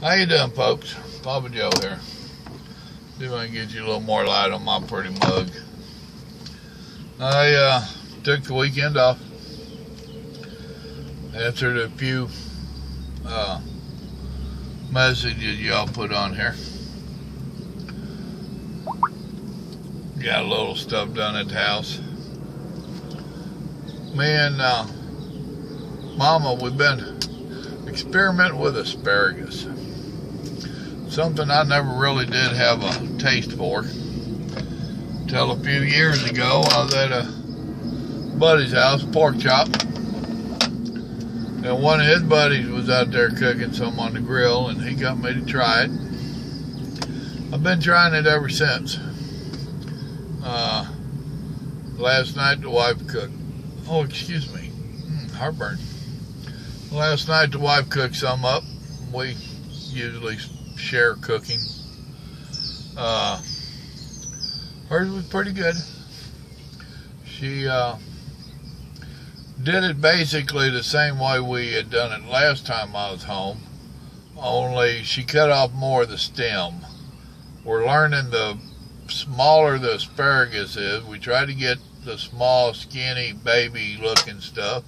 How you doing, folks? Papa Joe here. See if I can get you a little more light on my pretty mug. I took the weekend off. Answered a few messages y'all put on here. Got a little stuff done at the house. Me and Mama, we've been experimenting with asparagus. Something I never really did have a taste for. Till a few years ago, I was at a buddy's house, pork chop. And one of his buddies was out there cooking some on the grill, and he got me to try it. I've been trying it ever since. Last night the wife cooked. Oh, excuse me. Heartburn. Last night the wife cooked some up. We usually share cooking. Hers was pretty good. She did it basically the same way we had done it last time I was home, only she cut off more of the stem. We're learning the smaller the asparagus is. We try to get the small, skinny, baby looking stuff,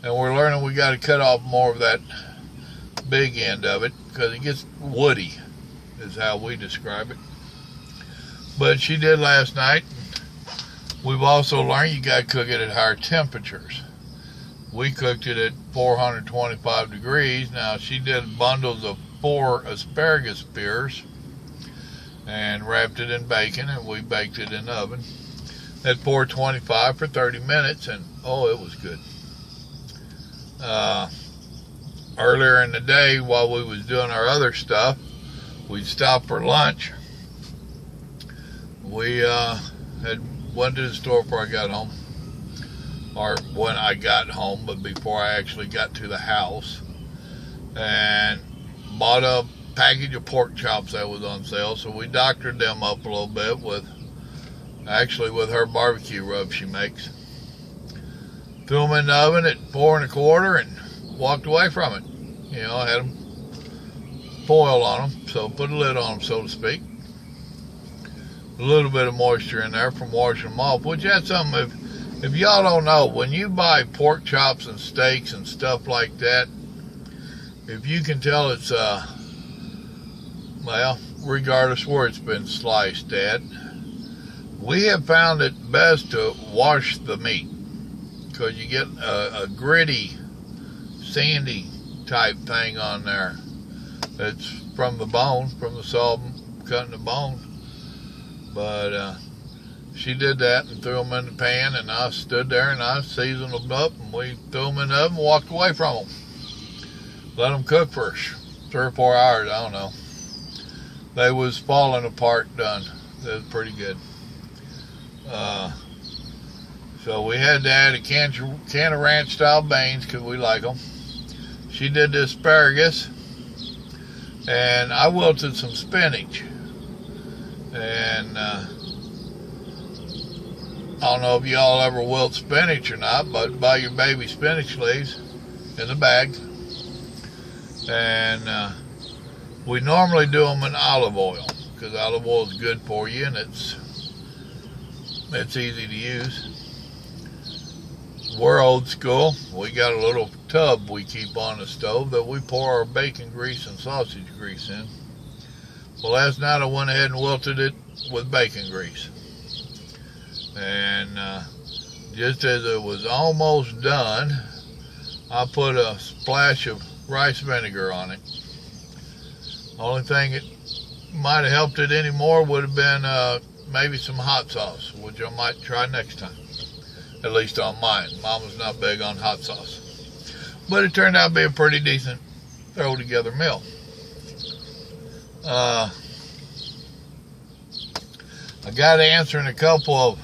and we're learning we got to cut off more of that big end of it because it gets woody, is how we describe it. But she did last night. We've also learned you got to cook it at higher temperatures. We cooked it at 425 degrees. Now she did bundles of 4 asparagus spears and wrapped it in bacon, and we baked it in the oven at 425 for 30 minutes, and oh, it was good. Earlier in the day, while we was doing our other stuff, we'd stop for lunch. We went to the store before I got home, or when I got home, but before I actually got to the house, and bought a package of pork chops that was on sale. So we doctored them up a little bit with her barbecue rub she makes. Threw them in the oven at 4 1/4 and walked away from it. You know, I had them foil on them, so put a lid on them, so to speak. A little bit of moisture in there from washing them off, which that's something, if y'all don't know, when you buy pork chops and steaks and stuff like that, if you can tell it's, well, regardless where it's been sliced at, we have found it best to wash the meat, because you get a gritty, sandy type thing on there. It's from the bone, from the saw cutting the bone. But she did that and threw them in the pan, and I stood there and I seasoned them up, and we threw them in the oven and walked away from them. Let them cook for 3 or 4 hours, I don't know. They was falling apart done. It was pretty good. So we had to add a can of ranch style beans because we like them. She did the asparagus, and I wilted some spinach. And I don't know if y'all ever wilt spinach or not, but buy your baby spinach leaves in the bag. And we normally do them in olive oil because olive oil is good for you, and it's easy to use. We're old school. We got a little tub we keep on the stove that we pour our bacon grease and sausage grease in. Well, last night I went ahead and wilted it with bacon grease. And just as it was almost done, I put a splash of rice vinegar on it. Only thing that might have helped it any more would have been maybe some hot sauce, which I might try next time. At least on mine. Mama's not big on hot sauce. But it turned out to be a pretty decent throw together meal. I got answering a couple of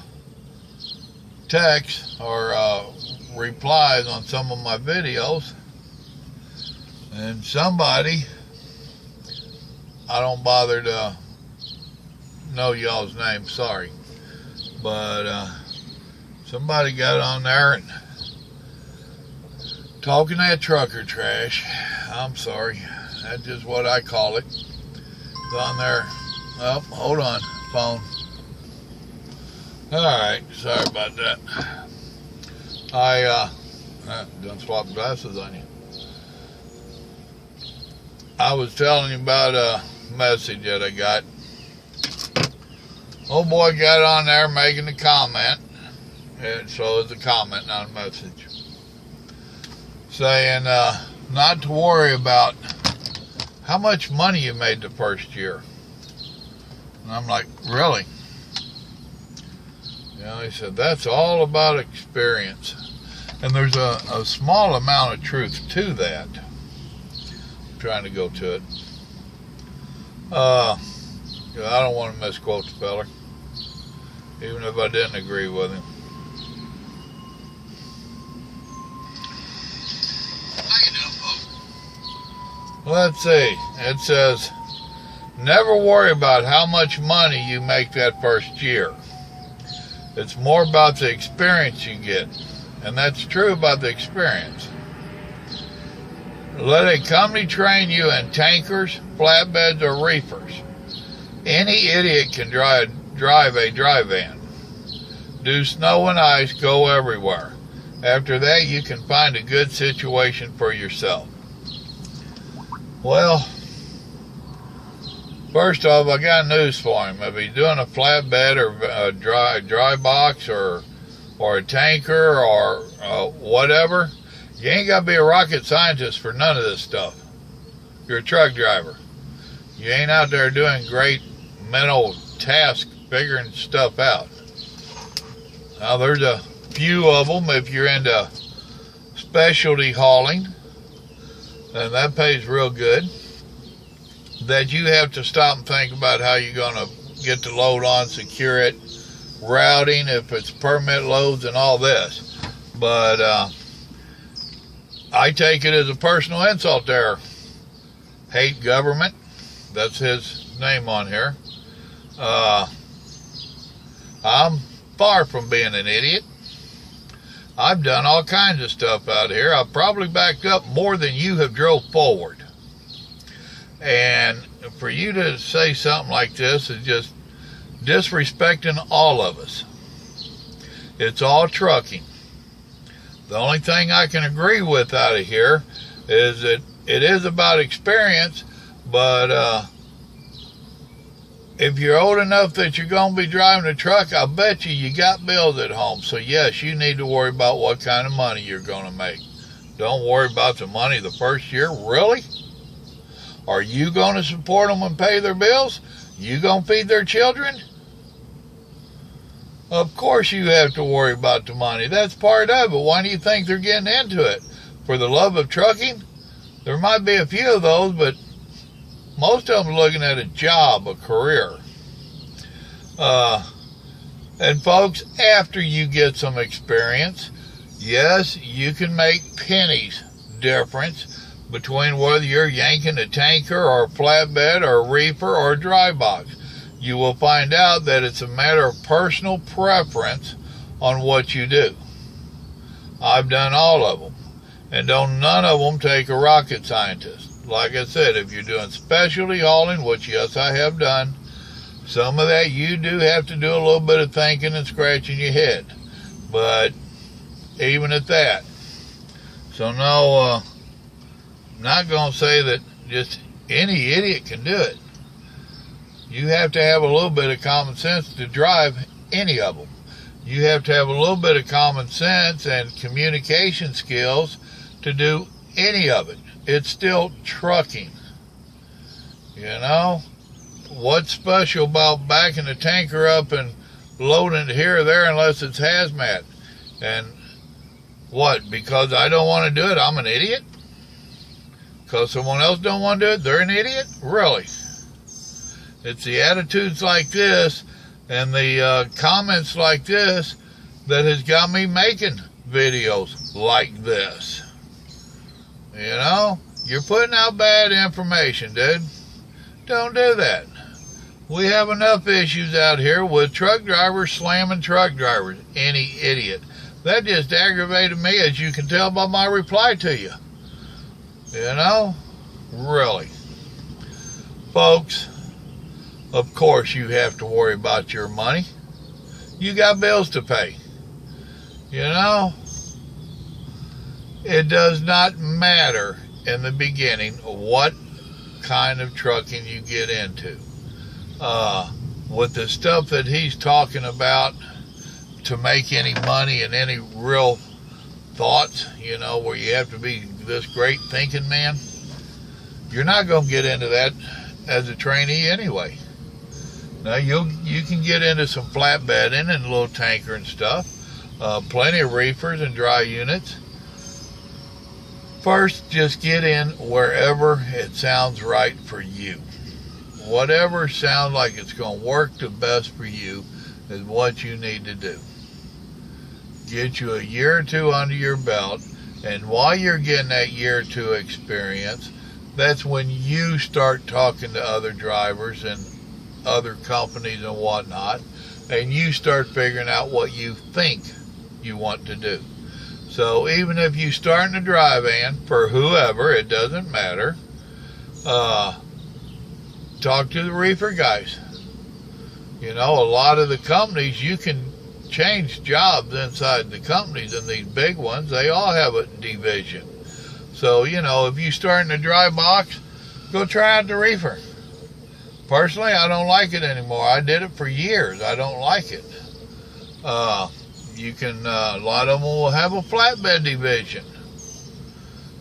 texts or replies on some of my videos, and somebody, I don't bother to know y'all's name, sorry, but somebody got on there and talking that trucker trash. I'm sorry. That's just what I call it. On there. Oh, hold on, phone. Alright, sorry about that. I done swap glasses on you. I was telling you about a message that I got. Old boy got on there making a comment. So it's a comment, not a message. Saying not to worry about how much money you made the first year. And I'm like, really? You know, he said, that's all about experience. And there's a small amount of truth to that. I'm trying to go to it. I don't want to misquote the feller, even if I didn't agree with him. Let's see. It says, never worry about how much money you make that first year. It's more about the experience you get. And that's true about the experience. Let a company train you in tankers, flatbeds, or reefers. Any idiot can drive a dry van. Do snow and ice, go everywhere. After that, you can find a good situation for yourself. Well, first off, I got news for him. If he's doing a flatbed or a dry box or a tanker or whatever, you ain't got to be a rocket scientist for none of this stuff. You're a truck driver. You ain't out there doing great mental tasks figuring stuff out. Now, there's a few of them if you're into specialty hauling, and that pays real good, that you have to stop and think about how you're going to get the load on, secure it, routing, if it's permit loads and all this. But I take it as a personal insult there. Hate government. That's his name on here. I'm far from being an idiot. I've done all kinds of stuff out here. I've probably backed up more than you have drove forward. And for you to say something like this is just disrespecting all of us. It's all trucking. The only thing I can agree with out of here is that it is about experience, but if you're old enough that you're going to be driving a truck, I bet you got bills at home. So yes, you need to worry about what kind of money you're going to make. Don't worry about the money the first year. Really? Are you going to support them and pay their bills? You going to feed their children? Of course you have to worry about the money. That's part of it. Why do you think they're getting into it? For the love of trucking? There might be a few of those, but most of them are looking at a job, a career. And folks, after you get some experience, yes, you can make pennies difference between whether you're yanking a tanker or a flatbed or a reefer or a dry box. You will find out that it's a matter of personal preference on what you do. I've done all of them, and none of them take a rocket scientist. Like I said, if you're doing specialty hauling, which yes, I have done, some of that you do have to do a little bit of thinking and scratching your head. But even at that, so no, I'm not going to say that just any idiot can do it. You have to have a little bit of common sense to drive any of them. You have to have a little bit of common sense and communication skills to do any of it. It's still trucking. You know? What's special about backing a tanker up and loading it here or there unless it's hazmat? And what? Because I don't want to do it, I'm an idiot? Because someone else don't want to do it, they're an idiot? Really? It's the attitudes like this and the comments like this that has got me making videos like this. You know, you're putting out bad information, dude. Don't do that. We have enough issues out here with truck drivers slamming truck drivers. Any idiot. That just aggravated me, as you can tell by my reply to you. You know, Really. Folks, of course you have to worry about your money. You got bills to pay. You know, it does not matter in the beginning what kind of trucking you get into. With the stuff that he's talking about, to make any money and any real thoughts, you know, where you have to be this great thinking man, you're not going to get into that as a trainee anyway. Now, you can get into some flatbedding and a little tanker and stuff, plenty of reefers and dry units. First, just get in wherever it sounds right for you. Whatever sounds like it's going to work the best for you is what you need to do. Get you a year or two under your belt, and while you're getting that year or two experience, that's when you start talking to other drivers and other companies and whatnot, and you start figuring out what you think you want to do. So even if you start in a dry van for whoever, it doesn't matter, talk to the reefer guys. You know, a lot of the companies, you can change jobs inside the companies, and these big ones, they all have a division. So, you know, if you start in a dry box, go try out the reefer. Personally, I don't like it anymore. I did it for years. I don't like it. You can, a lot of them will have a flatbed division.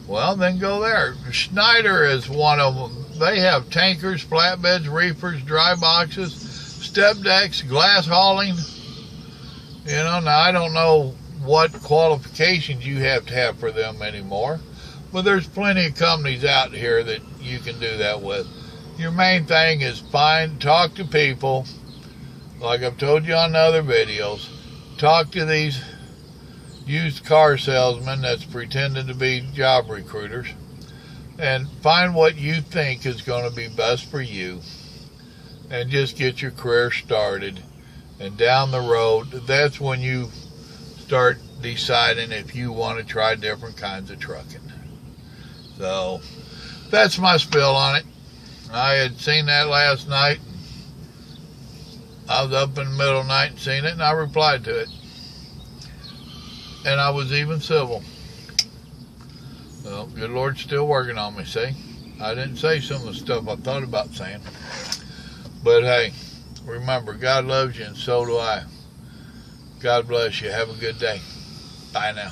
Well, then go there. Schneider is one of them. They have tankers, flatbeds, reefers, dry boxes, step decks, glass hauling. You know, now I don't know what qualifications you have to have for them anymore, but there's plenty of companies out here that you can do that with. Your main thing is talk to people, like I've told you on other videos. Talk to these used car salesmen that's pretending to be job recruiters, and find what you think is going to be best for you, and just get your career started. And down the road, that's when you start deciding if you want to try different kinds of trucking. So that's my spill on it. I had seen that last night. I was up in the middle of the night and seen it, and I replied to it. And I was even civil. Well, good Lord's still working on me, see? I didn't say some of the stuff I thought about saying. But hey, remember, God loves you, and so do I. God bless you. Have a good day. Bye now.